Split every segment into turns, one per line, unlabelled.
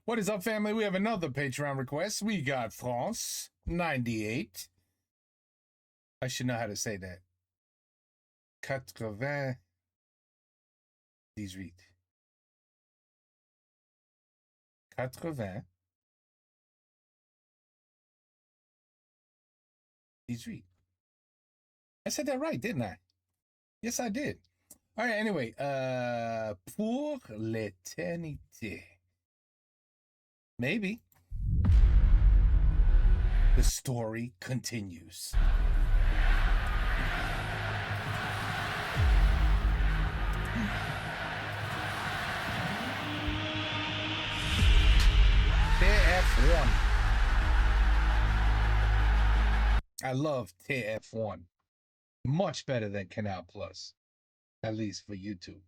What is up, family? We have another Patreon request. We got France 98. I should know how to say that. 98. 98. I said that right, didn't I? Yes, I did. All right, anyway, pour l'éternité. Maybe. The story continues. TF1. I love TF1. Much better than Canal Plus. At least for YouTube.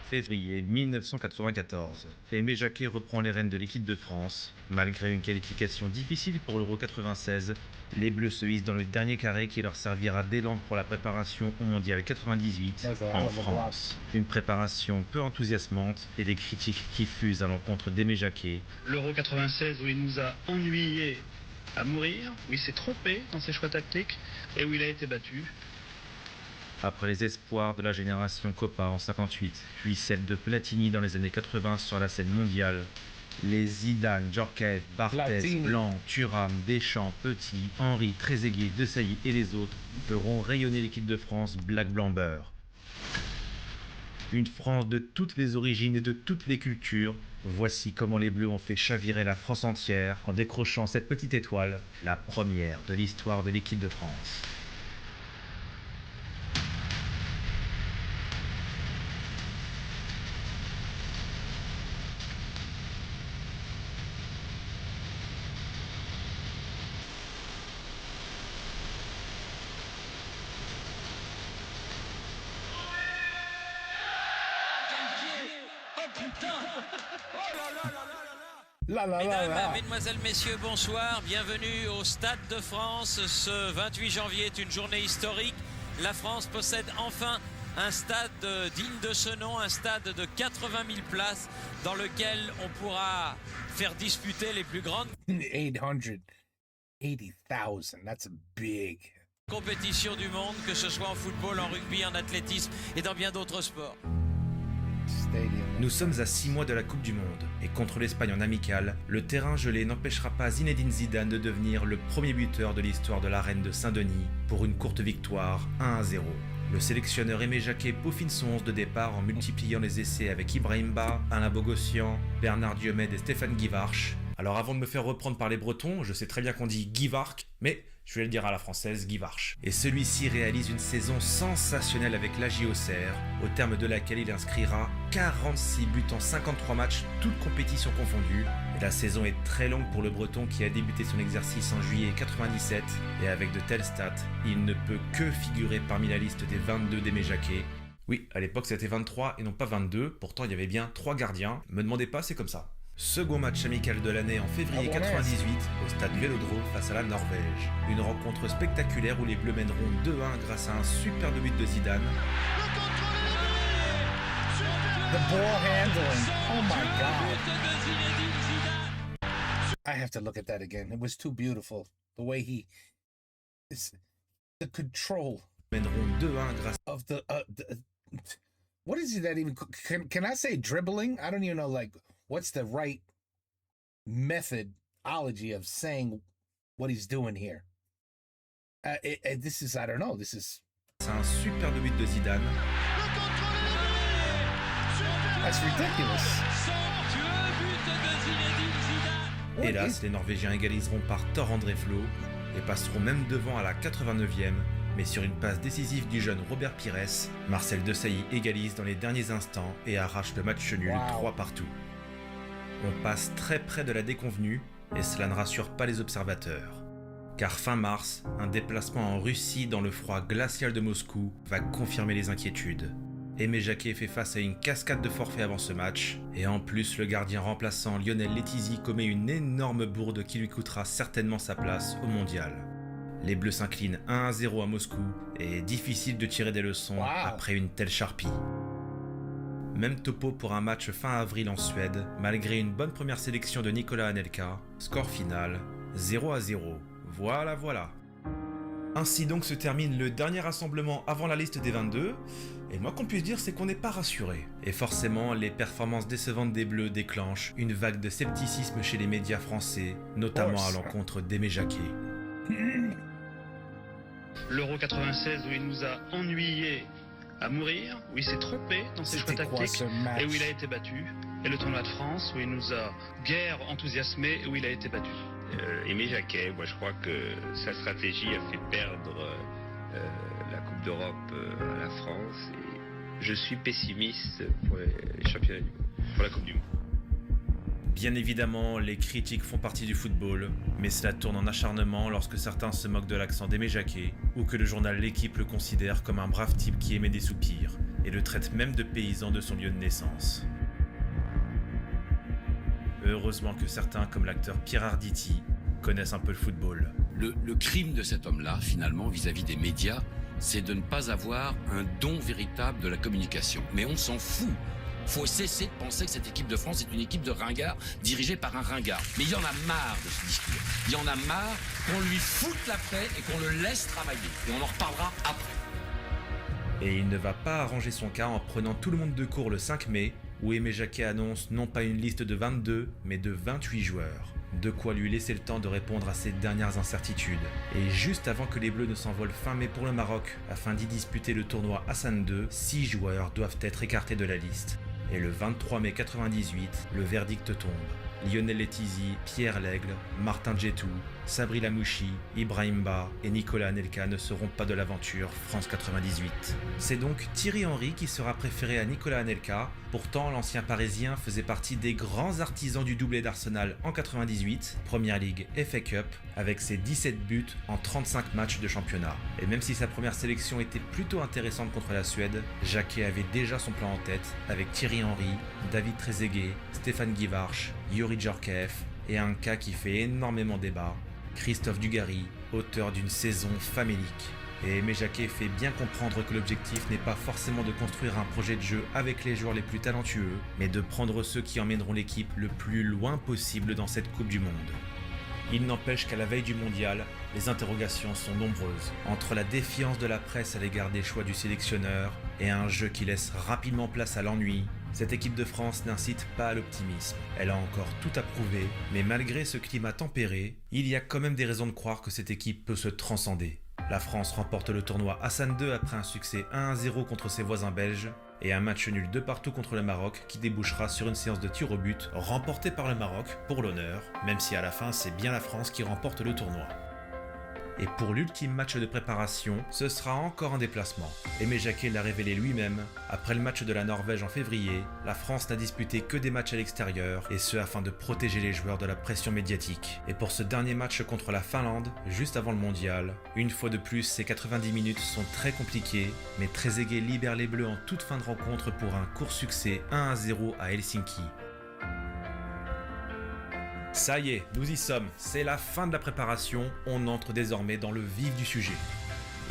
Février 1994. Aimé Jacquet reprend les rênes de l'équipe de France. Malgré une qualification difficile pour l'Euro 96, les Bleus se hissent dans le dernier carré qui leur servira d'élan pour la préparation au Mondial 98 en France. Une préparation peu enthousiasmante et des critiques qui fusent à l'encontre d'Aimé Jacquet.
L'Euro 96 où il nous a ennuyés à mourir, où il s'est trompé dans ses choix tactiques et où il a été battu.
Après les espoirs de la génération Copa en 58, puis celle de Platini dans les années 80 sur la scène mondiale, les Zidane, Djorkaeff, Barthez, Blanc, Thuram, Deschamps, Petit, Henry, Trezeguet, Desailly et les autres feront rayonner l'équipe de France Black Blanc Beurre. Une France de toutes les origines et de toutes les cultures, voici comment les Bleus ont fait chavirer la France entière en décrochant cette petite étoile, la première de l'histoire de l'équipe de France.
Mesdames, Mesdemoiselles, Messieurs, bonsoir. Bienvenue au Stade de France. Ce 28 janvier est une journée historique. La France possède enfin un stade digne de ce nom, un stade de 80 000 places dans lequel on pourra faire disputer les plus grandes
880,000. That's big.
compétitions du monde, que ce soit en football, en rugby, en athlétisme et dans bien d'autres sports.
Nous sommes à 6 mois de la Coupe du Monde, et contre l'Espagne en amical, le terrain gelé n'empêchera pas Zinedine Zidane de devenir le premier buteur de l'histoire de l'Arène de Saint-Denis pour une courte victoire 1-0. Le sélectionneur Aimé Jacquet peaufine son 11 de départ en multipliant les essais avec Ibrahim Ba, Alain Bogossian, Bernard Diomède et Stéphane Guivarch. Alors avant de me faire reprendre par les Bretons, je sais très bien qu'on dit Guivarch, mais je vais le dire à la française, Guivarch. Et celui-ci réalise une saison sensationnelle avec l'AJ Auxerre, au terme de laquelle il inscrira 46 buts en 53 matchs, toutes compétitions confondues. Et la saison est très longue pour le Breton qui a débuté son exercice en juillet 97, et avec de telles stats, il ne peut que figurer parmi la liste des 22 d'Aimé Jacquet. Oui, à l'époque c'était 23 et non pas 22, pourtant il y avait bien 3 gardiens, me demandez pas, c'est comme ça. Second match amical de l'année en février 98 au stade Vélodrome face à la Norvège. Une rencontre spectaculaire où les Bleus mèneront 2-1 grâce à un superbe but de Zidane.
The ball handling. Oh my God. I have to look at that again. It was too beautiful. The way the control.
Mèneront 2-1 grâce
of the what is it that even can I say dribbling? I don't even know what's the right methodology of saying what he's doing here. This is I don't know. This is
C'est un superbe but de Zidane.
That's ridiculous.
Hélas, les Norvégiens égaliseront par Tor André Flo et passeront même devant à la 89e. Mais sur une passe décisive du jeune Robert Pires, Marcel Desailly égalise dans les derniers instants et arrache le match nul 3-3. On passe très près de la déconvenue et cela ne rassure pas les observateurs. Car fin mars, un déplacement en Russie dans le froid glacial de Moscou va confirmer les inquiétudes. Aimé Jacquet fait face à une cascade de forfaits avant ce match, et en plus le gardien remplaçant Lionel Letizia commet une énorme bourde qui lui coûtera certainement sa place au mondial. Les Bleus s'inclinent 1-0 à Moscou, et difficile de tirer des leçons après une telle charpie. Même topo pour un match fin avril en Suède, malgré une bonne première sélection de Nicolas Anelka, score final 0-0. Voilà. Ainsi donc se termine le dernier rassemblement avant la liste des 22, et moi qu'on puisse dire c'est qu'on n'est pas rassuré. Et forcément, les performances décevantes des Bleus déclenchent une vague de scepticisme chez les médias français, notamment à l'encontre d'Aimé Jacquet.
L'Euro 96 où il nous a ennuyés à mourir, où il s'est trompé dans ses choix tactiques et où il a été battu. Et le tournoi de France où il nous a guère enthousiasmés et où il a été battu.
Aimé Jacquet, moi je crois que sa stratégie a fait perdre la Coupe d'Europe à la France. Et je suis pessimiste pour les championnats du monde, pour la Coupe du monde.
Bien évidemment, les critiques font partie du football, mais cela tourne en acharnement lorsque certains se moquent de l'accent d'Aimé Jacquet, ou que le journal L'Équipe le considère comme un brave type qui émet des soupirs, et le traite même de paysan de son lieu de naissance. Heureusement que certains, comme l'acteur Pierre Arditi, connaissent un peu le football.
Le crime de cet homme-là, finalement, vis-à-vis des médias, c'est de ne pas avoir un don véritable de la communication. Mais on s'en fout. Faut cesser de penser que cette équipe de France est une équipe de ringards dirigée par un ringard. Mais il y en a marre de ce discours. Il y en a marre qu'on lui foute la paix et qu'on le laisse travailler. Et on en reparlera après.
Et il ne va pas arranger son cas en prenant tout le monde de court le 5 mai, où Aimé Jacquet annonce non pas une liste de 22, mais de 28 joueurs. De quoi lui laisser le temps de répondre à ses dernières incertitudes. Et juste avant que les Bleus ne s'envolent fin mai pour le Maroc, afin d'y disputer le tournoi Hassan II, 6 joueurs doivent être écartés de la liste. Et le 23 mai 98, le verdict tombe. Lionel Letizia, Pierre Lègle, Martin Djetou, Sabri Lamouchi, Ibrahim Ba et Nicolas Anelka ne seront pas de l'aventure France 98. C'est donc Thierry Henry qui sera préféré à Nicolas Anelka. Pourtant, l'ancien parisien faisait partie des grands artisans du doublé d'Arsenal en 98, Première Ligue et FA Cup, avec ses 17 buts en 35 matchs de championnat. Et même si sa première sélection était plutôt intéressante contre la Suède, Jacquet avait déjà son plan en tête avec Thierry Henry, David Trezeguet, Stéphane Guivarch, Yuri Djorkaeff et un cas qui fait énormément débat, Christophe Dugarry, auteur d'une saison famélique. Et Aimé Jacquet fait bien comprendre que l'objectif n'est pas forcément de construire un projet de jeu avec les joueurs les plus talentueux, mais de prendre ceux qui emmèneront l'équipe le plus loin possible dans cette Coupe du Monde. Il n'empêche qu'à la veille du mondial, les interrogations sont nombreuses, entre la défiance de la presse à l'égard des choix du sélectionneur et un jeu qui laisse rapidement place à l'ennui. Cette équipe de France n'incite pas à l'optimisme. Elle a encore tout à prouver, mais malgré ce climat tempéré, il y a quand même des raisons de croire que cette équipe peut se transcender. La France remporte le tournoi Hassan II après un succès 1-0 contre ses voisins belges et un match nul de partout contre le Maroc qui débouchera sur une séance de tir au but remportée par le Maroc pour l'honneur, même si à la fin c'est bien la France qui remporte le tournoi. Et pour l'ultime match de préparation, ce sera encore un déplacement. Aimé Jacquet l'a révélé lui-même, après le match de la Norvège en février, la France n'a disputé que des matchs à l'extérieur, et ce afin de protéger les joueurs de la pression médiatique. Et pour ce dernier match contre la Finlande, juste avant le mondial, une fois de plus, ces 90 minutes sont très compliquées, mais Trezeguet libère les Bleus en toute fin de rencontre pour un court succès 1-0 à Helsinki. Ça y est, nous y sommes, c'est la fin de la préparation, on entre désormais dans le vif du sujet.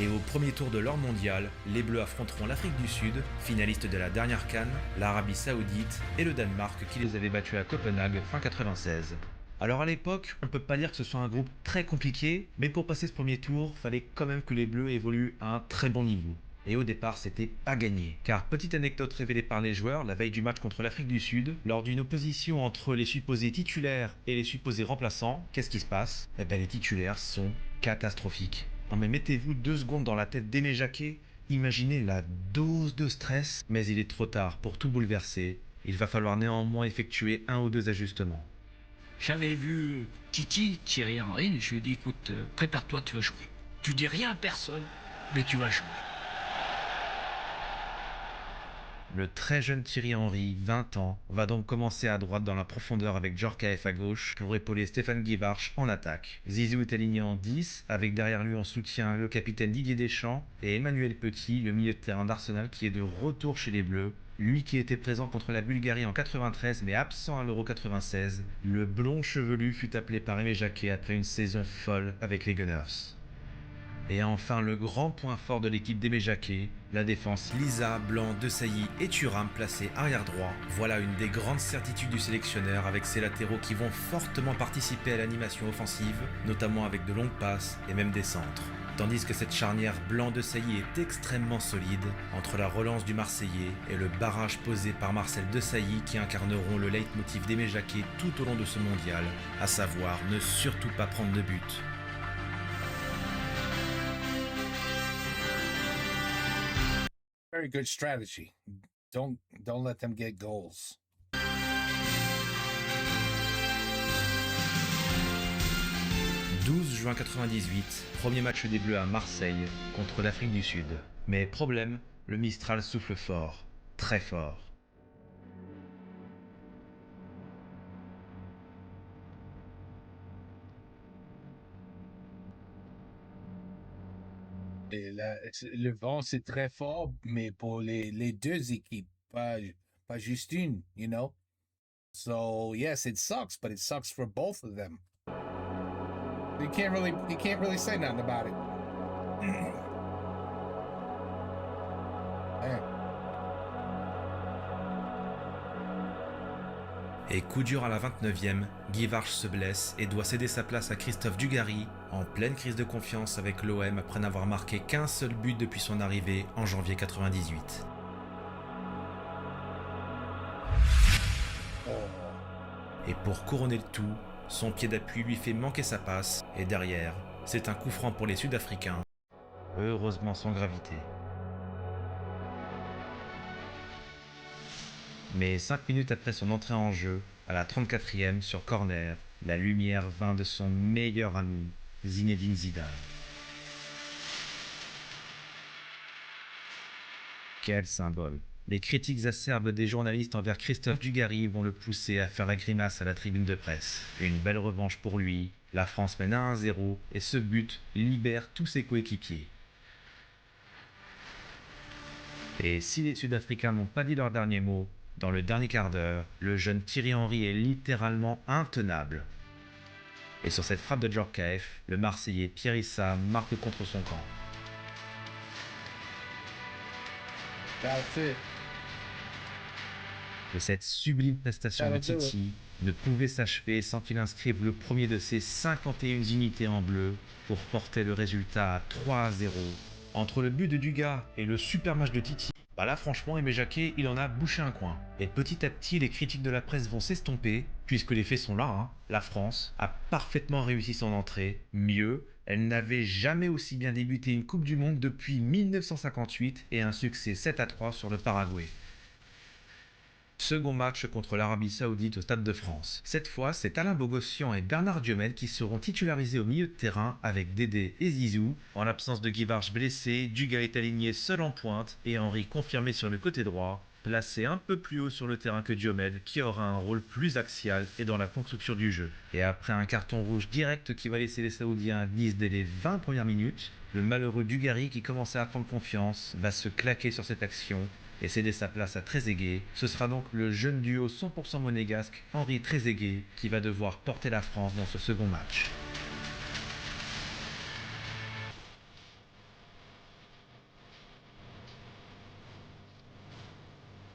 Et au premier tour de leur mondial, les Bleus affronteront l'Afrique du Sud, finaliste de la dernière CAN, l'Arabie Saoudite et le Danemark qui les avait battus à Copenhague fin 96. Alors à l'époque, on peut pas dire que ce soit un groupe très compliqué, mais pour passer ce premier tour, fallait quand même que les Bleus évoluent à un très bon niveau. Et au départ, c'était pas gagné. Car petite anecdote révélée par les joueurs, la veille du match contre l'Afrique du Sud, lors d'une opposition entre les supposés titulaires et les supposés remplaçants, qu'est-ce qui se passe ? Eh ben les titulaires sont catastrophiques. Non mais mettez-vous 2 secondes dans la tête d'Aimé Jacquet, imaginez la dose de stress, mais il est trop tard pour tout bouleverser. Il va falloir néanmoins effectuer 1 ou 2 ajustements.
J'avais vu Thierry Henry, je lui ai dit écoute, prépare-toi, tu vas jouer. Tu dis rien à personne, mais tu vas jouer.
Le très jeune Thierry Henry, 20 ans, va donc commencer à droite dans la profondeur avec Djorkaeff à gauche pour épauler Stéphane Guivarch en attaque. Zizou est aligné en 10, avec derrière lui en soutien le capitaine Didier Deschamps et Emmanuel Petit, le milieu de terrain d'Arsenal qui est de retour chez les Bleus. Lui qui était présent contre la Bulgarie en 93 mais absent à l'Euro 96, le blond chevelu fut appelé par Aimé Jacquet après une saison folle avec les Gunners. Et enfin, le grand point fort de l'équipe d'Aimé Jacquet, la défense Lisa, Blanc, Desailly et Thuram placés arrière droit. Voilà une des grandes certitudes du sélectionneur avec ses latéraux qui vont fortement participer à l'animation offensive, notamment avec de longues passes et même des centres. Tandis que cette charnière Blanc-Desailly est extrêmement solide, entre la relance du Marseillais et le barrage posé par Marcel Desailly qui incarneront le leitmotiv d'Aimé Jacquet tout au long de ce mondial, à savoir ne surtout pas prendre de but.
Very good strategy. Don't let them get goals.
« 12 juin 98, premier match des Bleus à Marseille contre l'Afrique du Sud. Mais problème, le Mistral souffle fort, très fort.
Et là, le vent, c'est très fort, mais pour les deux équipes, pas juste une, you know? So, yes, it sucks, but it sucks for both of them. You can't really say nothing about it. Man.
Et coup dur à la 29e, Guivarch se blesse et doit céder sa place à Christophe Dugarry, en pleine crise de confiance avec l'OM après n'avoir marqué qu'un seul but depuis son arrivée en janvier 98. Et pour couronner le tout, son pied d'appui lui fait manquer sa passe, et derrière, c'est un coup franc pour les Sud-Africains, heureusement sans gravité. Mais 5 minutes après son entrée en jeu, à la 34e sur corner, la lumière vint de son meilleur ami, Zinedine Zidane. Quel symbole! Les critiques acerbes des journalistes envers Christophe Dugarry vont le pousser à faire la grimace à la tribune de presse. Une belle revanche pour lui, la France mène 1-0 et ce but libère tous ses coéquipiers. Et si les Sud-Africains n'ont pas dit leur dernier mot, dans le dernier quart d'heure, le jeune Thierry Henry est littéralement intenable. Et sur cette frappe de Djorkaeff, le Marseillais Pierre Issa marque contre son camp. Et cette sublime prestation de Titi ne pouvait s'achever sans qu'il inscrive le premier de ses 51 unités en bleu pour porter le résultat à 3-0. Entre le but de Dugas et le super match de Titi, là franchement Aimé Jacquet il en a bouché un coin. Et petit à petit les critiques de la presse vont s'estomper, puisque les faits sont là, hein. La France a parfaitement réussi son entrée, mieux, elle n'avait jamais aussi bien débuté une Coupe du Monde depuis 1958 et un succès 7-3 sur le Paraguay. Second match contre l'Arabie Saoudite au Stade de France. Cette fois, c'est Alain Bogossian et Bernard Diomède qui seront titularisés au milieu de terrain avec Dédé et Zizou. En l'absence de Guivarch blessé, Dugas est aligné seul en pointe et Henry confirmé sur le côté droit, placé un peu plus haut sur le terrain que Diomède qui aura un rôle plus axial et dans la construction du jeu. Et après un carton rouge direct qui va laisser les Saoudiens à 10 dès les 20 premières minutes, le malheureux Dugarry qui commençait à prendre confiance va se claquer sur cette action et céder sa place à Trezeguet. Ce sera donc le jeune duo 100% monégasque Henry Trezeguet qui va devoir porter la France dans ce second match.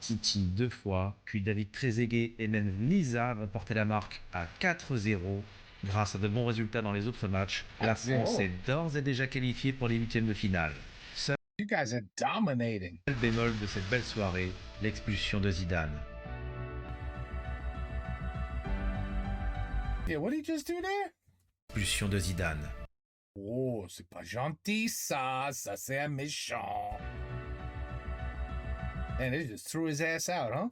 Titi 2 fois, puis David Trezeguet et même Lisa vont porter la marque à 4-0. Grâce à de bons résultats dans les autres matchs, la France est d'ores et déjà qualifiée pour les huitièmes de finale.
You guys are dominating.
Seul bémol de cette belle soirée, l'expulsion de Zidane.
Yeah, what did he just do there?
Expulsion de Zidane.
Oh, c'est pas gentil ça c'est un méchant. And they just threw his ass out, huh?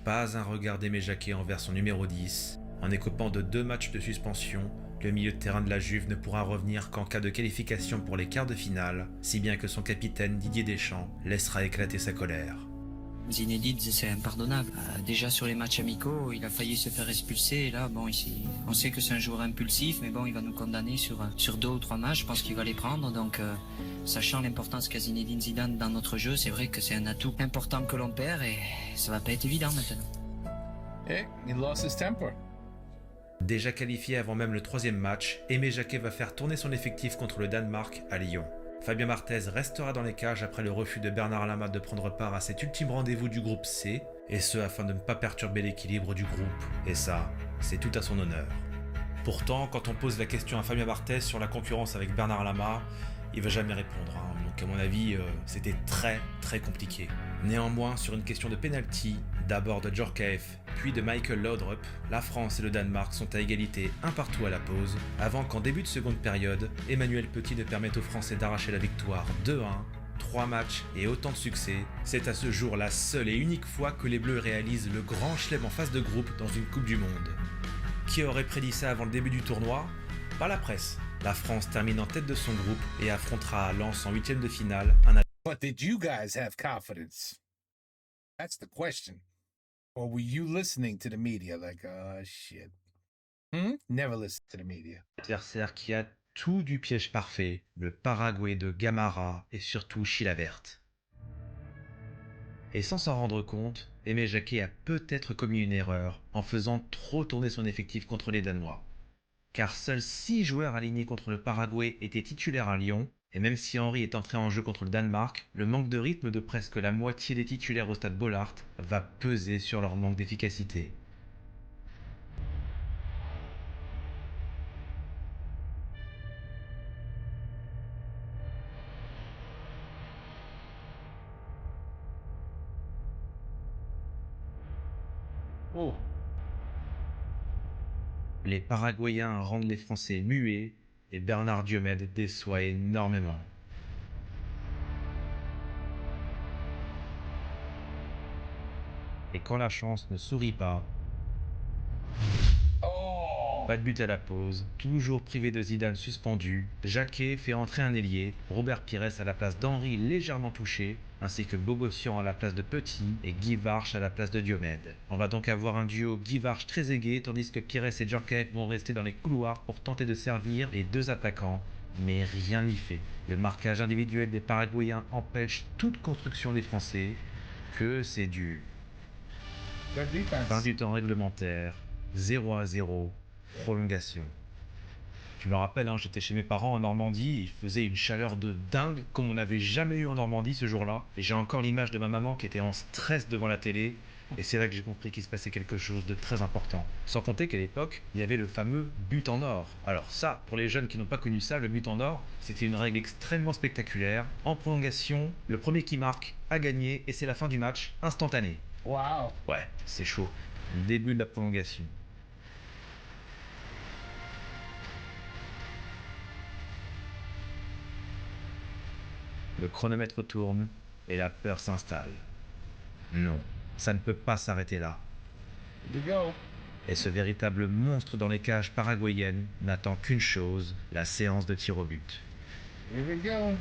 Pas un regard d'Aimé Jacquet envers son numéro 10, En écopant de 2 matchs de suspension, le milieu de terrain de la Juve ne pourra revenir qu'en cas de qualification pour les quarts de finale, si bien que son capitaine Didier Deschamps laissera éclater sa colère.
Zinedine, c'est impardonnable. Déjà sur les matchs amicaux, il a failli se faire expulser. Et là, bon, ici, on sait que c'est un joueur impulsif, mais bon, il va nous condamner sur 2 ou 3 matchs. Je pense qu'il va les prendre. Donc, sachant l'importance qu'a Zinedine Zidane dans notre jeu, c'est vrai que c'est un atout important que l'on perd et ça va pas être évident maintenant.
Hey, he lost his temper.
Déjà qualifié avant même le 3e match, Aimé Jacquet va faire tourner son effectif contre le Danemark à Lyon. Fabien Barthez restera dans les cages après le refus de Bernard Lama de prendre part à cet ultime rendez-vous du groupe C, et ce afin de ne pas perturber l'équilibre du groupe, et ça, c'est tout à son honneur. Pourtant, quand on pose la question à Fabien Barthez sur la concurrence avec Bernard Lama, il va jamais répondre, donc à mon avis, c'était très compliqué. Néanmoins, sur une question de penalty, d'abord de Djorkaeff, puis de Michael Laudrup, la France et le Danemark sont à égalité un partout à la pause, avant qu'en début de seconde période, Emmanuel Petit ne permette aux Français d'arracher la victoire 2-1, 3 matchs et autant de succès. C'est à ce jour la seule et unique fois que les Bleus réalisent le grand chelem en phase de groupe dans une Coupe du Monde. Qui aurait prédit ça avant le début du tournoi? Pas la presse. La France termine en tête de son groupe et affrontera Lens en 8e de finale.
But did you guys have confidence? That's the question. Or were you listening to the media like, oh shit? Never listen to the media.
Adversaire qui a tout du piège parfait, le Paraguay de Gamarra et surtout Chilavert. Et sans s'en rendre compte, Aimé Jacquet a peut-être commis une erreur en faisant trop tourner son effectif contre les Danois. Car seuls 6 joueurs alignés contre le Paraguay étaient titulaires à Lyon, et même si Henry est entré en jeu contre le Danemark, le manque de rythme de presque la moitié des titulaires au stade Bollaert va peser sur leur manque d'efficacité. Oh. Les Paraguayens rendent les Français muets et Bernard Diomède déçoit énormément. Et quand la chance ne sourit pas, pas de but à la pause, toujours privé de Zidane suspendu, Jacquet fait entrer un ailier, Robert Pires à la place d'Henry légèrement touché, ainsi que Bogossian à la place de Petit et Guy Varche à la place de Diomède. On va donc avoir un duo Guy Varche très aigué, tandis que Pires et Djorkaeff vont rester dans les couloirs pour tenter de servir les 2 attaquants, mais rien n'y fait. Le marquage individuel des Paraguayens empêche toute construction des Français, que c'est du... Fin du temps réglementaire, 0-0, prolongation. Je me rappelle, j'étais chez mes parents en Normandie, il faisait une chaleur de dingue comme on n'avait jamais eu en Normandie ce jour-là. Et j'ai encore l'image de ma maman qui était en stress devant la télé. Et c'est là que j'ai compris qu'il se passait quelque chose de très important. Sans compter qu'à l'époque, il y avait le fameux but en or. Alors ça, pour les jeunes qui n'ont pas connu ça, le but en or, c'était une règle extrêmement spectaculaire. En prolongation, le premier qui marque a gagné et c'est la fin du match instantanée.
Wow.
Ouais, c'est chaud. Le début de la prolongation. Le chronomètre tourne et la peur s'installe. Non, ça ne peut pas s'arrêter là. Et ce véritable monstre dans les cages paraguayennes n'attend qu'une chose, la séance de tir au but.
Here we go.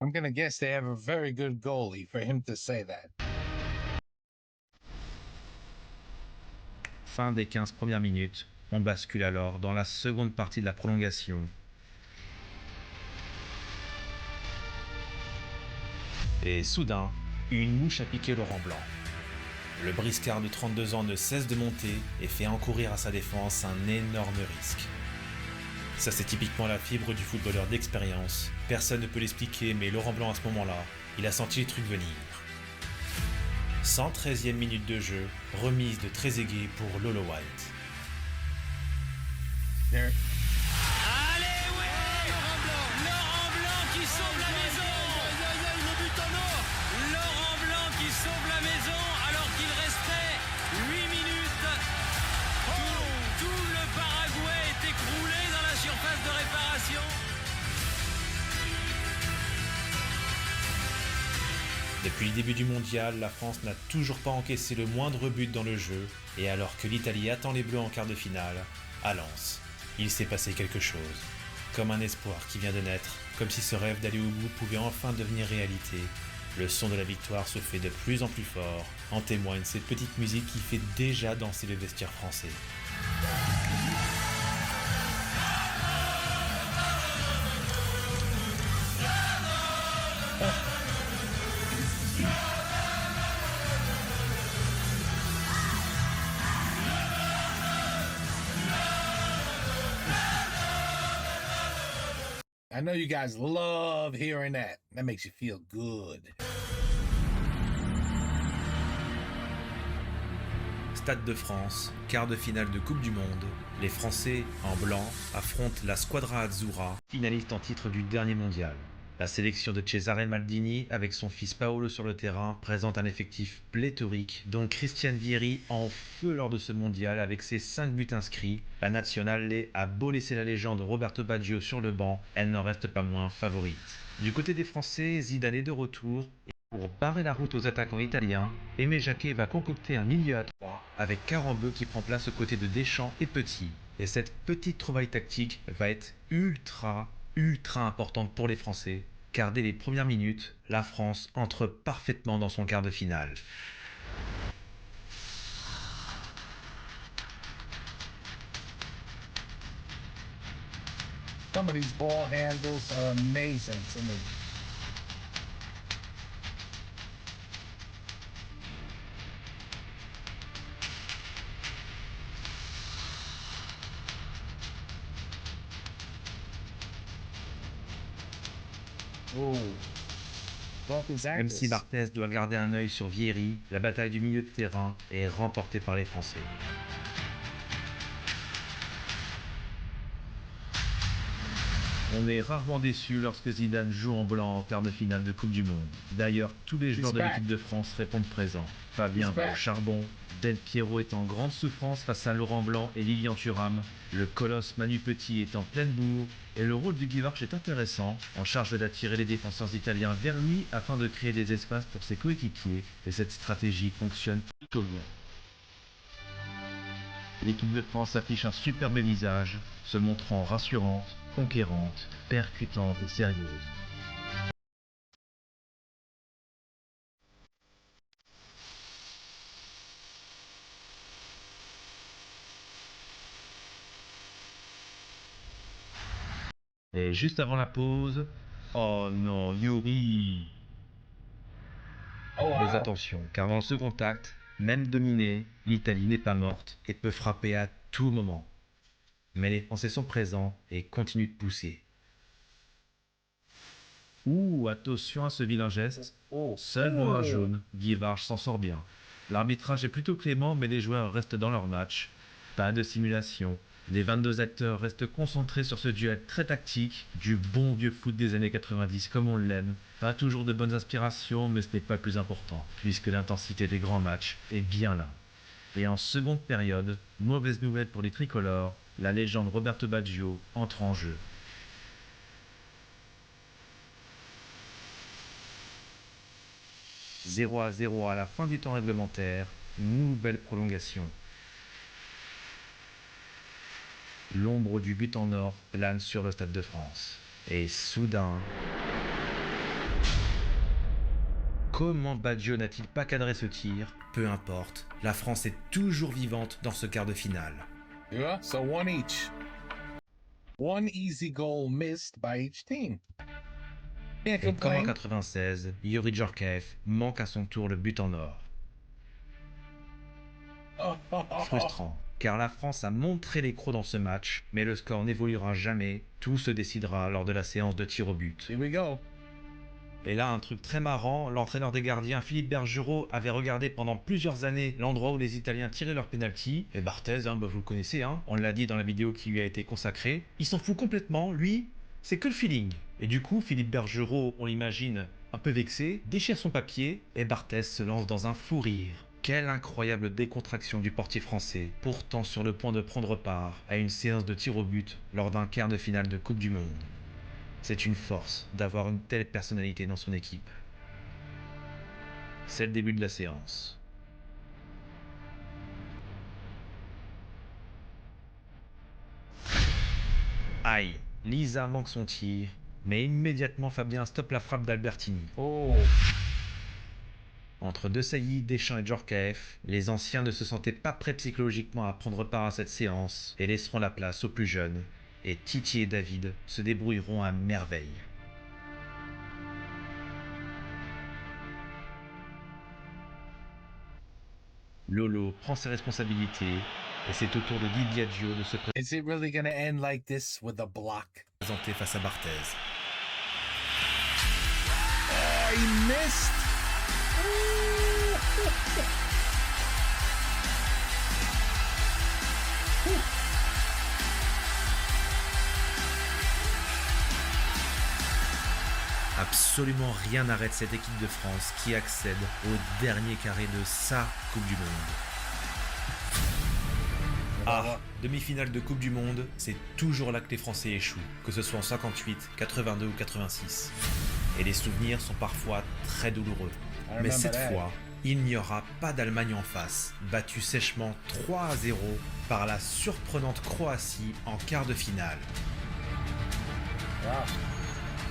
I'm gonna guess they have a very good goalie for him to say that.
Fin des 15 premières minutes, on bascule alors dans la seconde partie de la prolongation. Et soudain, une mouche a piqué Laurent Blanc. Le briscard de 32 ans ne cesse de monter et fait encourir à sa défense un énorme risque. Ça, c'est typiquement la fibre du footballeur d'expérience. Personne ne peut l'expliquer, mais Laurent Blanc, à ce moment-là, il a senti les trucs venir. 113e minute de jeu, remise de Trezeguet pour Lolo White.
Allez, ouais, Laurent Blanc qui sauve la maison. Le but en or. Laurent Blanc qui sauve la maison alors qu'il restait 8 minutes. Tout le Paraguay est écroulé dans la surface de réparation.
Depuis le début du mondial, la France n'a toujours pas encaissé le moindre but dans le jeu, Et alors que l'Italie attend les Bleus en quart de finale, à Lens, il s'est passé quelque chose. Comme un espoir qui vient de naître, comme si ce rêve d'aller au bout pouvait enfin devenir réalité. Le son de la victoire se fait de plus en plus fort, en témoigne cette petite musique qui fait déjà danser le vestiaire français.
I know you guys love hearing that. That makes you feel good.
Stade de France, quart de finale de Coupe du Monde. Les Français, en blanc, affrontent la Squadra Azzurra, finaliste en titre du dernier mondial. La sélection de Cesare Maldini, avec son fils Paolo sur le terrain, présente un effectif pléthorique, dont Christian Vieri en feu lors de ce mondial avec ses 5 buts inscrits. La Nazionale a beau laisser la légende Roberto Baggio sur le banc, elle n'en reste pas moins favorite. Du côté des Français, Zidane est de retour. Pour barrer la route aux attaquants italiens, Aimé Jacquet va concocter un milieu à 3 avec Carambeu qui prend place aux côtés de Deschamps et Petit. Et cette petite trouvaille tactique va être ultra importante pour les Français, car dès les premières minutes, la France entre parfaitement dans son quart de finale.
Some of these ball handles are amazing to me. Oh.
Même si Barthez doit garder un œil sur Vieri, la bataille du milieu de terrain est remportée par les Français. On est rarement déçu lorsque Zidane joue en blanc en quart de finale de Coupe du Monde. D'ailleurs, tous les joueurs de l'équipe de France répondent présents. Fabien va au charbon, Del Piero est en grande souffrance face à Laurent Blanc et Lilian Thuram, le colosse Manu Petit est en pleine bourre, et le rôle du Guivarch est intéressant, en charge d'attirer les défenseurs italiens vers lui afin de créer des espaces pour ses coéquipiers, et cette stratégie fonctionne plutôt bien. L'équipe de France affiche un superbe visage, se montrant rassurante, conquérante, percutante et sérieuse. Et juste avant la pause, oh non, Yuri! Mais attention, car dans ce contact, même dominée, l'Italie n'est pas morte et peut frapper à tout moment. Mais les Français sont présents et continuent de pousser. Ouh, attention à ce vilain geste. Seul noir jaune, Guivarch s'en sort bien. L'arbitrage est plutôt clément, mais les joueurs restent dans leur match. Pas de simulation. Les 22 acteurs restent concentrés sur ce duel très tactique, du bon vieux foot des années 90 comme on l'aime. Pas toujours de bonnes inspirations, mais ce n'est pas le plus important, puisque l'intensité des grands matchs est bien là. Et en seconde période, mauvaise nouvelle pour les tricolores, la légende Roberto Baggio entre en jeu. « 0-0 à la fin du temps réglementaire, nouvelle prolongation. L'ombre du but en or plane sur le Stade de France. Et soudain... Comment Baggio n'a-t-il pas cadré ce tir? Peu importe, la France est toujours vivante dans ce quart de finale.
Yeah, so one each. One easy goal missed by each team.
Et comme en 96, Yuri Djorkaeff manque à son tour le but en or. Frustrant, car la France a montré les crocs dans ce match, mais le score n'évoluera jamais, tout se décidera lors de la séance de tir au but.
Here we go.
Et là, un truc très marrant, l'entraîneur des gardiens, Philippe Bergerot, avait regardé pendant plusieurs années l'endroit où les Italiens tiraient leur penalty. Et Barthez, vous le connaissez, on l'a dit dans la vidéo qui lui a été consacrée. Il s'en fout complètement, lui, c'est que le feeling. Et du coup, Philippe Bergerot, on l'imagine un peu vexé, déchire son papier et Barthez se lance dans un fou rire. Quelle incroyable décontraction du portier français, pourtant sur le point de prendre part à une séance de tir au but lors d'un quart de finale de Coupe du Monde. C'est une force d'avoir une telle personnalité dans son équipe. C'est le début de la séance. Aïe, Lisa manque son tir, mais immédiatement Fabien stoppe la frappe d'Albertini.
Oh.
Entre Desailly, Deschamps et Djorkaeff, les anciens ne se sentaient pas prêts psychologiquement à prendre part à cette séance et laisseront la place aux plus jeunes. Et Titi et David se débrouilleront à merveille. Lolo prend ses responsabilités et c'est au tour de Di Biagio de se
Is it really gonna end like this with a block?
présenter face à Barthez.
Oh, he missed!
Absolument rien n'arrête cette équipe de France qui accède au dernier carré de sa Coupe du Monde. Ah, demi-finale de Coupe du Monde, c'est toujours là que les Français échouent, que ce soit en 58, 82 ou 86. Et les souvenirs sont parfois très douloureux. Mais cette fois, il n'y aura pas d'Allemagne en face, battue sèchement 3-0 par la surprenante Croatie en quart de finale.
Wow.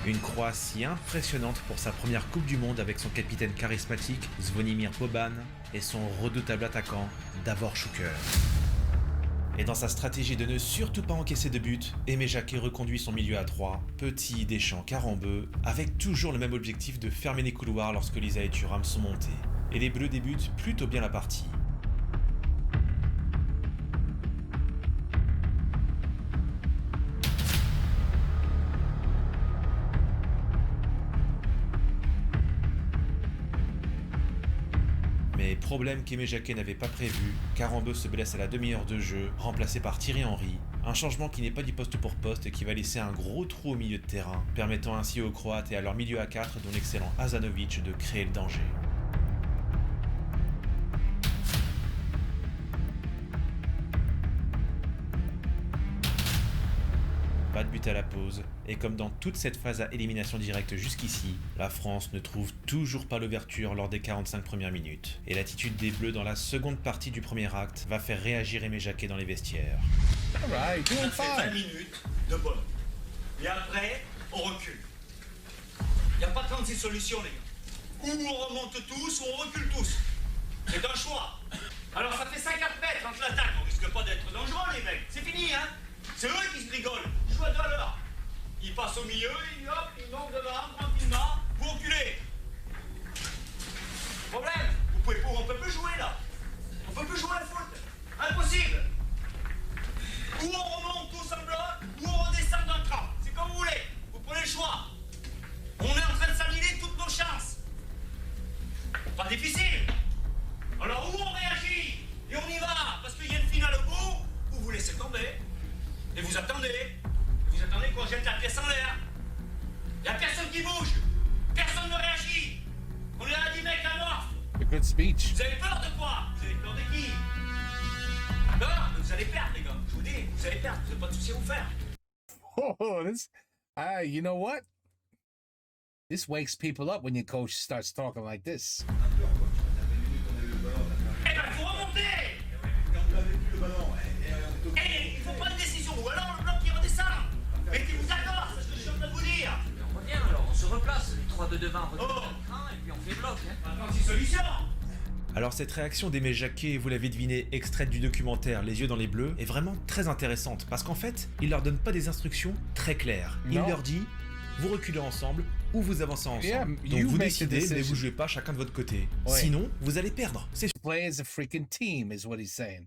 Une Croatie impressionnante pour sa première Coupe du Monde avec son capitaine charismatique Zvonimir Boban et son redoutable attaquant Davor Šuker. Et dans sa stratégie de ne surtout pas encaisser de but, Aimé Jacquet reconduit son milieu à 3, Petit, Deschamps, Carambeu, avec toujours le même objectif de fermer les couloirs lorsque Lisa et Thuram sont montés. Et les Bleus débutent plutôt bien la partie. Mais problème qu'Aimé Jacquet n'avait pas prévu, Carambeu se blesse à la demi-heure de jeu, remplacé par Thierry Henry, un changement qui n'est pas du poste pour poste et qui va laisser un gros trou au milieu de terrain, permettant ainsi aux Croates et à leur milieu à 4, dont l'excellent Hazanovic, de créer le danger. Pas de but à la pause, et comme dans toute cette phase à élimination directe jusqu'ici, la France ne trouve toujours pas l'ouverture lors des 45 premières minutes. Et l'attitude des Bleus dans la seconde partie du premier acte va faire réagir Aimé Jacquet dans les vestiaires.
Alright, doing
Ça fait 20
fine.
minutes de bonne. Et après, on recule. Il n'y a pas 36 solutions, les gars. Ou on remonte tous, ou on recule tous. C'est un choix. Alors ça fait 50 mètres entre l'attaque. On risque pas d'être dangereux, les mecs. C'est fini, hein. C'est eux qui se rigolent. Jouez à l'heure. Ils passent au milieu, ils montent devant, tranquillement. Vous reculez. Problème. On peut plus jouer, là. On peut plus jouer à foot. Impossible. Ou on remonte tous en bloc, ou on redescend d'un cran. C'est comme vous voulez. Vous prenez le choix. On est en train de s'annuler toutes nos chances. Pas difficile. Alors où on réagit et on y va, parce qu'il y a une finale au bout, ou vous laissez tomber. Et vous attendez. Vous attendez qu'on jette la pièce en l'air. Il n'y a personne qui bouge. Personne ne réagit. On est à 10 mecs à mort.
A good speech.
Vous avez peur de quoi? Vous avez peur de qui? Peur? Vous allez perdre, les gars. Je vous dis, vous allez perdre. Vous n'avez pas de soucis à vous faire.
Oh, this. You know what? This wakes people up when your coach starts talking like this.
Eh ben, il faut remonter. Eh, il faut prendre une décision. Ou alors le bloc qui redescend. Mettez-vous d'accord, c'est ce que je suis en train de vous dire.
On revient alors, on se replace. Les 3 de devant, on
Oh.
retourne l'écran et puis on fait bloc.
Pas 36 solutions.
Alors cette réaction d'Aimé Jacquet, vous l'avez deviné, extraite du documentaire Les yeux dans les bleus, est vraiment très intéressante parce qu'en fait, il leur donne pas des instructions très claires. Il
Non.
leur dit, vous reculez ensemble ou vous avancez ensemble.
Yeah,
Donc
you
vous
make the
décidez, mais
decision.
vous jouez pas chacun de votre côté.
Ouais.
Sinon, vous allez perdre. C'est
Play as a freaking team is what he's saying.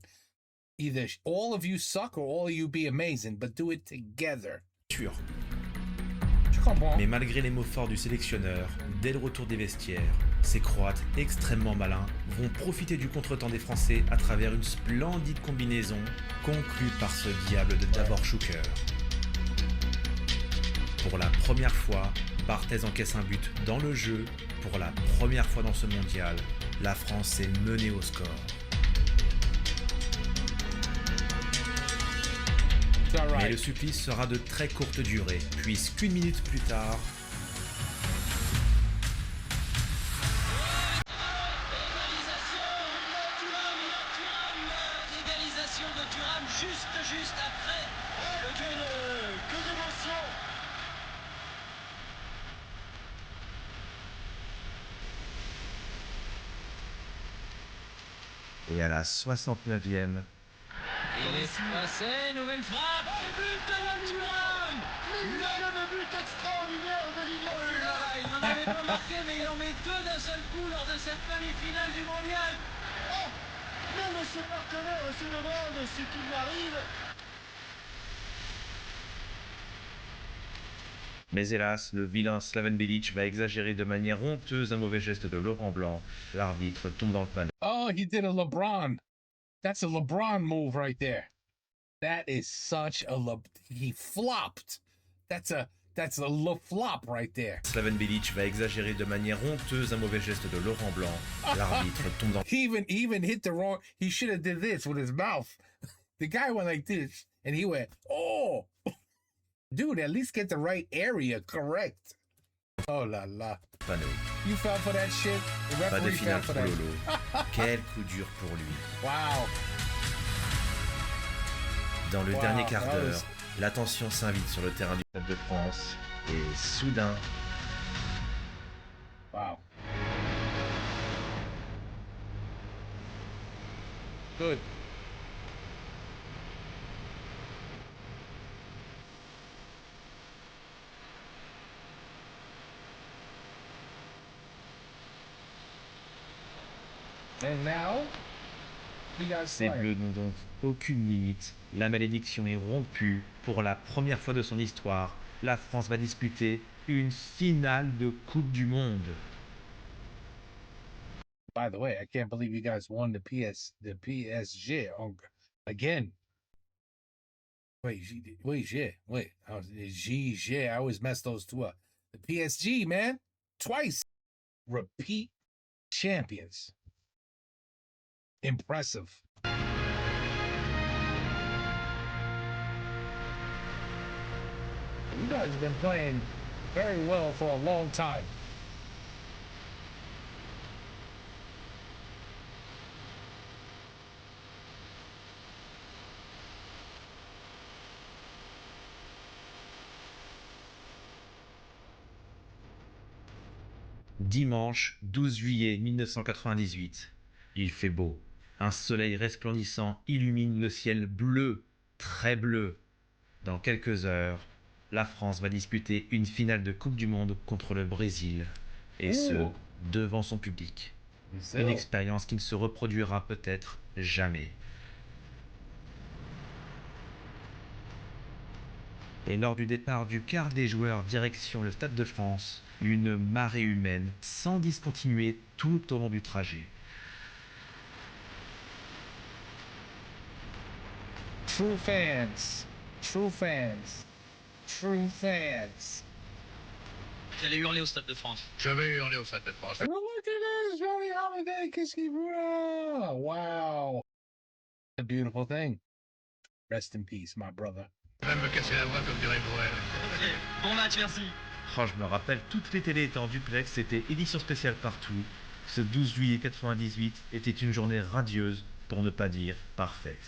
Either all of you suck or all of you be amazing, but do it together.
sûr.
Tu comprends?
Mais malgré les mots forts du sélectionneur, dès le retour des vestiaires, ces Croates extrêmement malins vont profiter du contretemps des Français à travers une splendide combinaison conclue par ce diable de Davor Šuker. Pour la première fois, Barthez encaisse un but dans le jeu. Pour la première fois dans ce mondial, la France est menée au score.
It's all
Mais
right.
le supplice sera de très courte durée, puisqu'une minute plus tard,
Égalisation de Thuram juste après le but de
Et à la 69e...
Il est passé, nouvelle frappe. But de Thuram. Le but extraordinaire de Didier. Il n'en avait pas marqué, mais il en met deux d'un seul coup lors de cette demi-finale du mondial. Oh, même ce partenaire se demande ce qui lui arrive.
Mais hélas, le vilain Slaven Bilic va exagérer de manière honteuse un mauvais geste de Laurent Blanc. L'arbitre tombe dans le panneau.
Oh, he did a LeBron. That's a LeBron move right there. That is such a he flopped. That's a flop right there.
Slaven Bilic va exagérer de manière honteuse un mauvais geste de Laurent Blanc. L'arbitre tombe dans
He even hit the wrong. He should have did this with his mouth. The guy went like this, and he went, "Oh, dude, at least get the right area correct." Oh la la.
panneau.
You fell for that shit. The
Pas de
referee fell
finale
for
pour
that.
Lolo. Quel coup dur pour lui.
Wow.
Dans le
Wow,
dernier quart
that
d'heure,
was-
l'attention s'invite sur le terrain du Stade de France. Et soudain,
Wow. Good. And now, we got
ces
Slay.
Bleus n'ont donc aucune limite. La malédiction est rompue. Pour la première fois de son histoire, la France va disputer une finale de Coupe du Monde.
By the way, I can't believe you guys won the PSG again. Wait, G. I always mess those two up. The PSG, man, twice. Repeat champions. Impressive. You guys have been playing very well for a long time.
Dimanche 12 juillet 1998. Il fait beau. Un soleil resplendissant illumine le ciel bleu, très bleu. Dans quelques heures, la France va disputer une finale de Coupe du Monde contre le Brésil. Et ce, devant son public. Une expérience qui ne se reproduira peut-être jamais. Et lors du départ du quart des joueurs direction le Stade de France, une marée humaine sans discontinuer tout au long du trajet.
True fans. True fans. True fans.
J'allais hurler au Stade de France.
Oh, look at this, Johnny Holiday, qu'est-ce qu'il veut? Wow. A beautiful thing. Rest in peace, my brother.
Bon match, merci.
Oh, je me rappelle, toutes les télés étaient en duplex, c'était édition spéciale partout. Ce 12 juillet 98 était une journée radieuse, pour ne pas dire parfaite.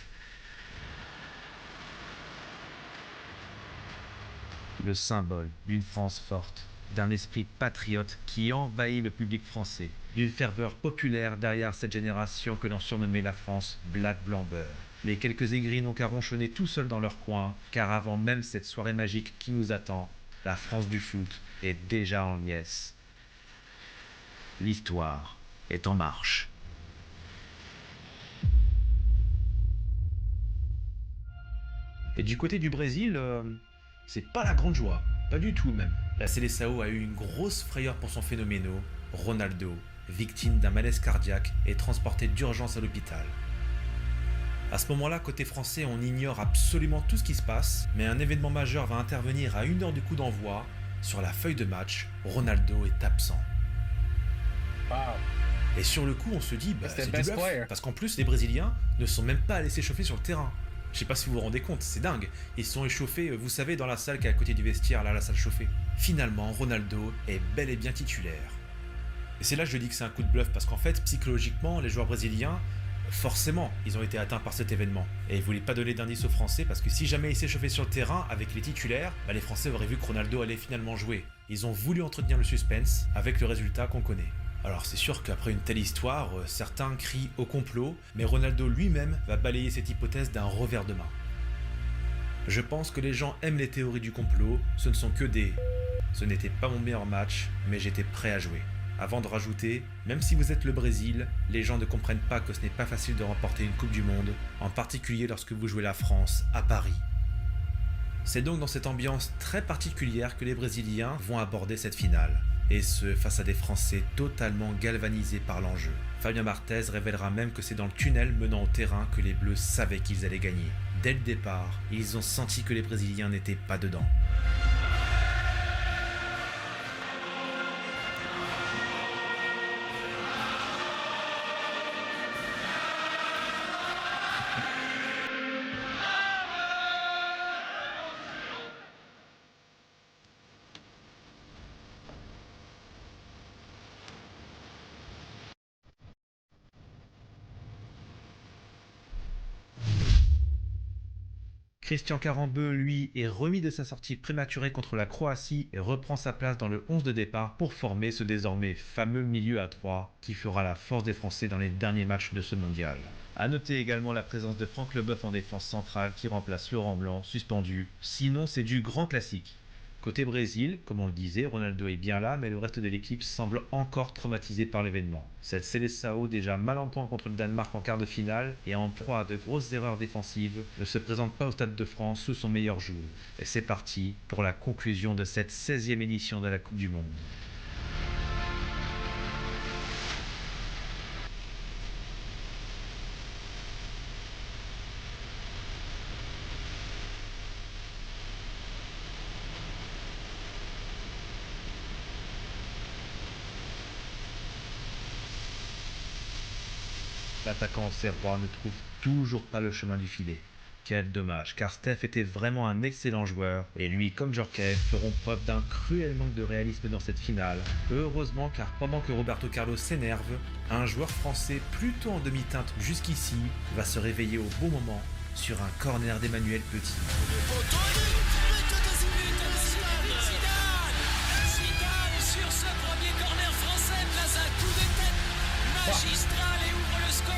Le symbole d'une France forte, d'un esprit patriote qui envahit le public français, d'une ferveur populaire derrière cette génération que l'on surnommait la France Black Blanc Beurre. Les quelques aigris n'ont qu'à ronchonner tout seuls dans leur coin, car avant même cette soirée magique qui nous attend, la France du foot est déjà en liesse. L'histoire est en marche. Et du côté du Brésil, c'est pas la grande joie, pas du tout même. La Seleção a eu une grosse frayeur pour son phénoméno, Ronaldo, victime d'un malaise cardiaque et transporté d'urgence à l'hôpital. À ce moment-là, côté français, on ignore absolument tout ce qui se passe, mais un événement majeur va intervenir à 1 heure du coup d'envoi. Sur la feuille de match, Ronaldo est absent.
Wow.
Et sur le coup, on se dit,
It's their
c'est du
best
bluff,
player.
parce qu'en plus, les Brésiliens ne sont même pas allés s'échauffer sur le terrain. Je sais pas si vous vous rendez compte, c'est dingue. Ils sont échauffés, vous savez, dans la salle qui est à côté du vestiaire, là, la salle chauffée. Finalement, Ronaldo est bel et bien titulaire. Et c'est là que je dis que c'est un coup de bluff, parce qu'en fait, psychologiquement, les joueurs brésiliens, forcément, ils ont été atteints par cet événement. Et ils voulaient pas donner d'indice aux Français, parce que si jamais ils s'échauffaient sur le terrain avec les titulaires, les Français auraient vu que Ronaldo allait finalement jouer. Ils ont voulu entretenir le suspense avec le résultat qu'on connaît. Alors c'est sûr qu'après une telle histoire, certains crient au complot, mais Ronaldo lui-même va balayer cette hypothèse d'un revers de main. Je pense que les gens aiment les théories du complot, ce ne sont que des... Ce n'était pas mon meilleur match, mais j'étais prêt à jouer. Avant de rajouter, même si vous êtes le Brésil, les gens ne comprennent pas que ce n'est pas facile de remporter une Coupe du Monde, en particulier lorsque vous jouez la France à Paris. C'est donc dans cette ambiance très particulière que les Brésiliens vont aborder cette finale, et ce face à des Français totalement galvanisés par l'enjeu. Fabien Barthez révélera même que c'est dans le tunnel menant au terrain que les Bleus savaient qu'ils allaient gagner. Dès le départ, ils ont senti que les Brésiliens n'étaient pas dedans. Christian Carambeu, lui, est remis de sa sortie prématurée contre la Croatie et reprend sa place dans le 11 de départ pour former ce désormais fameux milieu à 3 qui fera la force des Français dans les derniers matchs de ce mondial. A noter également la présence de Franck Leboeuf en défense centrale qui remplace Laurent Blanc, suspendu. Sinon, c'est du grand classique. Côté Brésil, comme on le disait, Ronaldo est bien là, mais le reste de l'équipe semble encore traumatisé par l'événement. Cette Seleção, déjà mal en point contre le Danemark en quart de finale et en proie à de grosses erreurs défensives, ne se présente pas au Stade de France sous son meilleur jour. Et c'est parti pour la conclusion de cette 16e édition de la Coupe du Monde. L'attaquant serrois ne trouve toujours pas le chemin du filet. Quel dommage, car Steph était vraiment un excellent joueur, et lui comme Djorkaeff feront preuve d'un cruel manque de réalisme dans cette finale. Heureusement, car pendant que Roberto Carlos s'énerve, un joueur français plutôt en demi-teinte jusqu'ici va se réveiller au bon moment sur un corner d'Emmanuel Petit.
Zidane sur ce premier corner français place un coup de tête magistral et ouvre le score.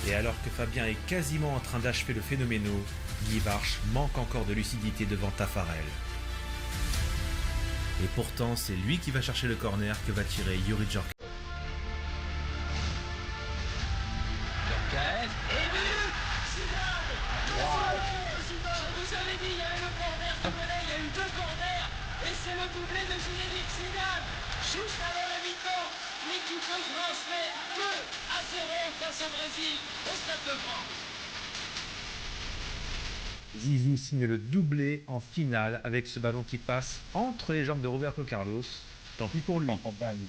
Et alors que Fabien est quasiment en train d'achever le phénoméno, Guy Barche manque encore de lucidité devant Taffarel. Et pourtant, c'est lui qui va chercher le corner que va tirer Youri Djorkaeff.
Djorkaeff et but Zidane. Je vous avais dit, il y avait le corner de Pelé, il y a eu 2 corners et c'est le doublé de Zinedine Zidane. Juste avant la mi-temps, l'équipe de France met 2-0 face au Brésil au Stade de France.
Zizou signe le doublé en finale avec ce ballon qui passe entre les jambes de Roberto Carlos. Tant pis pour lui.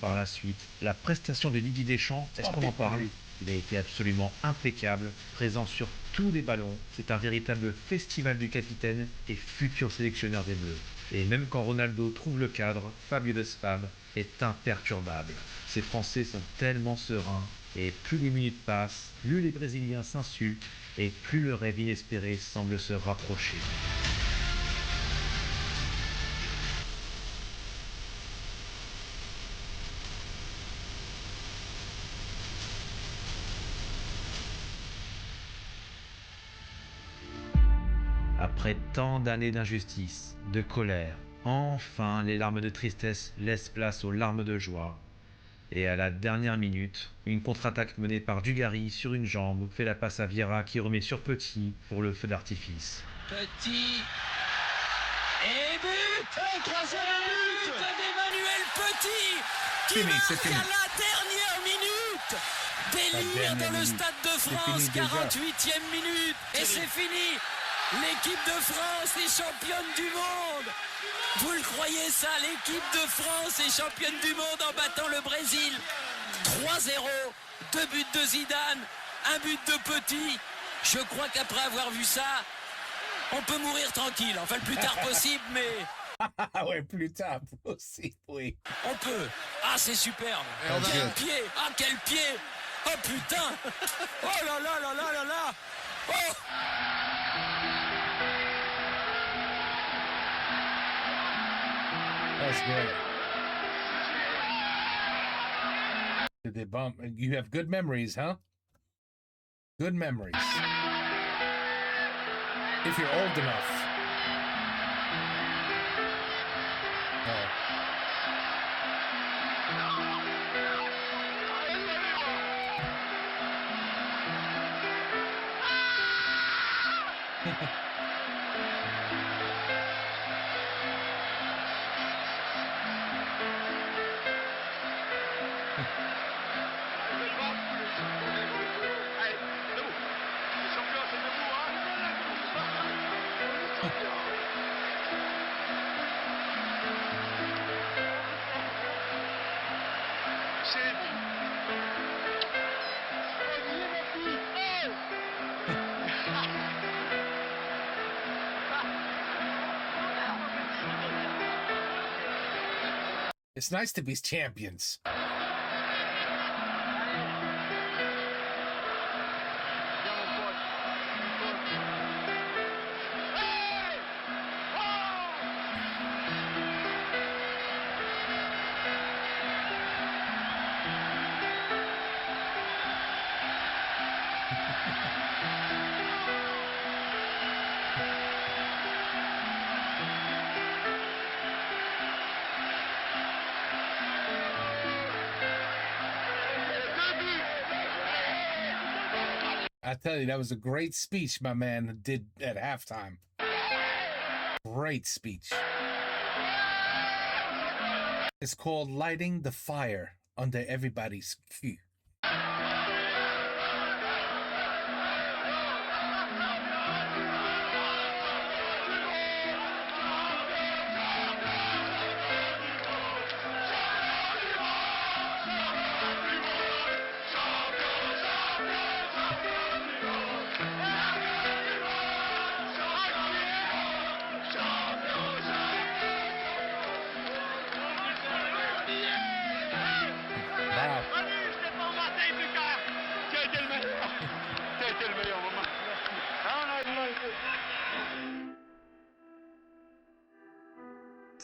Par la suite, la prestation de Didier Deschamps, est-ce qu'on en parle ? Il a été absolument impeccable, présent sur tous les ballons. C'est un véritable festival du capitaine et futur sélectionneur des Bleus. Et même quand Ronaldo trouve le cadre, Fabio de Spam est imperturbable. Ces Français sont tellement sereins, et plus les minutes passent, plus les Brésiliens s'insultent, et plus le rêve inespéré semble se rapprocher. Après tant d'années d'injustice, de colère, enfin les larmes de tristesse laissent place aux larmes de joie. Et à la dernière minute, une contre-attaque menée par Dugarry sur une jambe fait la passe à Vieira qui remet sur Petit pour le feu d'artifice.
Petit et but. Troisième but d'Emmanuel Petit qui marque à la dernière minute. Délire dans le Stade de France, 48e minute et c'est fini. L'équipe de France est championne du monde. Vous le croyez ça? L'équipe de France est championne du monde en battant le Brésil. 3-0, 2 buts de Zidane, 1 but de Petit. Je crois qu'après avoir vu ça, on peut mourir tranquille. Enfin, le plus tard possible, mais...
Ah ouais, plus tard possible, oui.
On peut. Ah, c'est superbe. Quel pied. Ah, quel pied. Oh, putain. Oh là là là là là là. Oh.
That's good. Did they bump? You have good memories, huh? Good memories. If you're old enough. Oh. It's nice to be champions. I tell you, that was a great speech my man did at halftime. Great speech. It's called Lighting the Fire Under Everybody's Cue.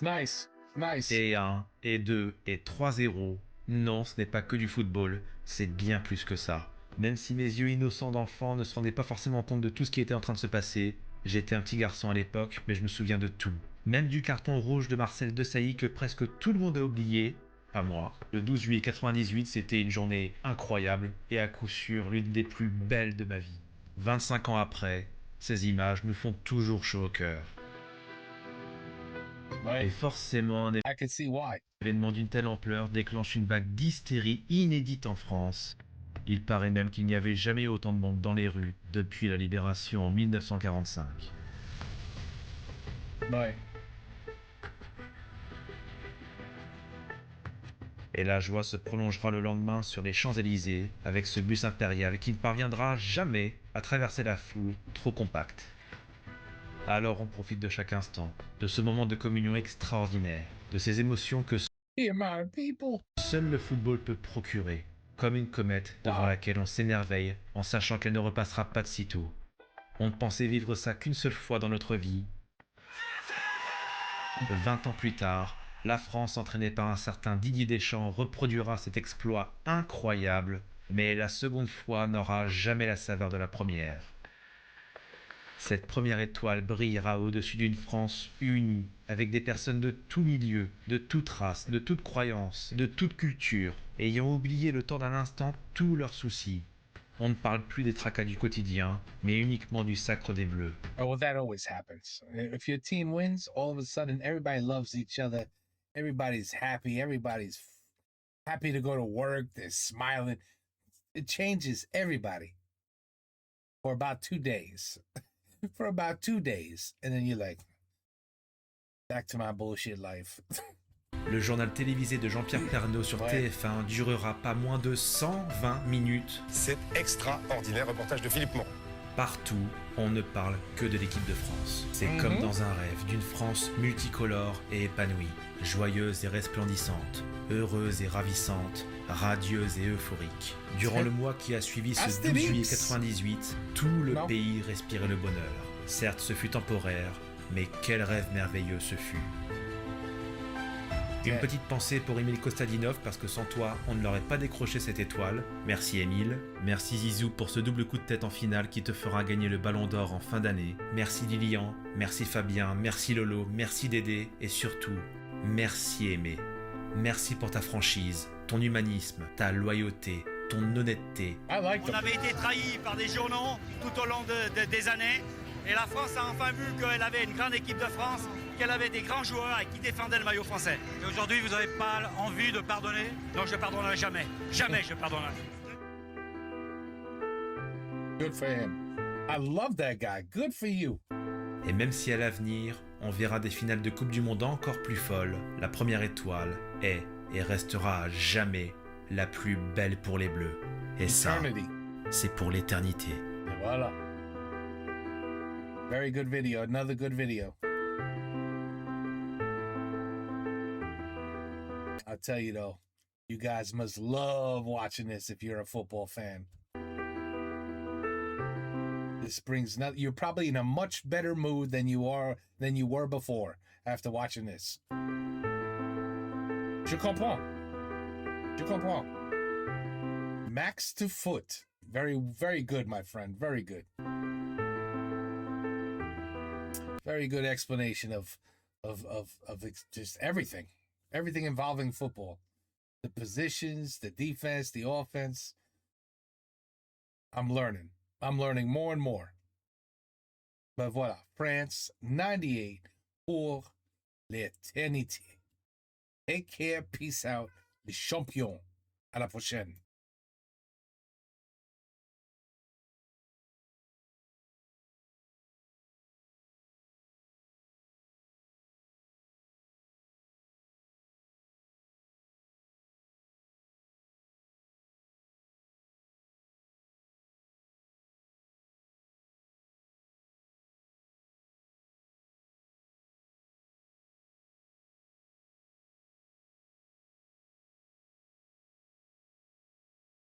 Nice, nice.
Et 1, et 2, et 3-0. Non, ce n'est pas que du football, c'est bien plus que ça. Même si mes yeux innocents d'enfant ne se rendaient pas forcément compte de tout ce qui était en train de se passer, j'étais un petit garçon à l'époque, mais je me souviens de tout. Même du carton rouge de Marcel Desailly que presque tout le monde a oublié, pas moi. Le 12 juillet 98, c'était une journée incroyable et à coup sûr l'une des plus belles de ma vie. 25 ans après, ces images me font toujours chaud au cœur. Et forcément, un événement d'une telle ampleur déclenche une vague d'hystérie inédite en France. Il paraît même qu'il n'y avait jamais autant de monde dans les rues depuis la libération en 1945.
Ouais.
Et la joie se prolongera le lendemain sur les Champs-Élysées avec ce bus impérial qui ne parviendra jamais à traverser la foule trop compacte. Alors on profite de chaque instant, de ce moment de communion extraordinaire, de ces émotions que seul le football peut procurer, comme une comète devant laquelle on s'émerveille en sachant qu'elle ne repassera pas de sitôt. On ne pensait vivre ça qu'une seule fois dans notre vie. 20 ans plus tard, la France, entraînée par un certain Didier Deschamps, reproduira cet exploit incroyable, mais la seconde fois n'aura jamais la saveur de la première. Cette première étoile brillera au-dessus d'une France unie, avec des personnes de tout milieu, de toute race, de toute croyance, de toute culture, ayant oublié le temps d'un instant tous leurs soucis. On ne parle plus des tracas du quotidien, mais uniquement du sacre des Bleus.
Oh, well, that always happens. If your team wins, all of a sudden everybody loves each other. Everybody's happy. Everybody's happy to go to work. They're smiling. It changes everybody for about 2 days. For about 2 days. And then you're like, back to my bullshit life.
Le journal télévisé de Jean-Pierre Pernaut sur TF1 durera pas moins de 120 minutes.
C'est extraordinaire, reportage de Philippe Moreau.
Partout, on ne parle que de l'équipe de France. C'est comme dans un rêve d'une France multicolore et épanouie, joyeuse et resplendissante, heureuse et ravissante, radieuse et euphorique. Durant le mois qui a suivi ce 12 juillet 98, tout le pays respirait le bonheur. Certes, ce fut temporaire, mais quel rêve merveilleux ce fut. Une petite pensée pour Emile Kostadinov, parce que sans toi, on ne l'aurait pas décroché cette étoile. Merci Emile. Merci Zizou pour ce double coup de tête en finale qui te fera gagner le Ballon d'Or en fin d'année. Merci Lilian, merci Fabien, merci Lolo, merci Dédé et surtout, merci Aimé. Merci pour ta franchise, ton humanisme, ta loyauté, ton honnêteté.
On avait été trahis par des journaux tout au long des années. Et la France a enfin vu qu'elle avait une grande équipe de France, qu'elle avait des grands joueurs et qui défendaient le maillot français. Et aujourd'hui, vous n'avez pas envie de pardonner? Non, je ne pardonnerai jamais. Jamais je pardonnerai.
Good for him. I love that guy. Good for you.
Et même si à l'avenir, on verra des finales de Coupe du Monde encore plus folles, la première étoile est et restera à jamais la plus belle pour les Bleus. Et ça, c'est pour l'éternité.
Et voilà. Very good video. Another good video. I'll tell you though, you guys must love watching this if you're a football fan. This brings nothing. You're probably in a much better mood than you were before after watching this. Je comprends. Je comprends. Max to foot. Very, very good, my friend. Very good. Very good explanation of just everything involving football, the positions, the defense, the offense. I'm learning more and more. But voilà, France 98 pour l'éternité. Take care, peace out, les champions. À la prochaine.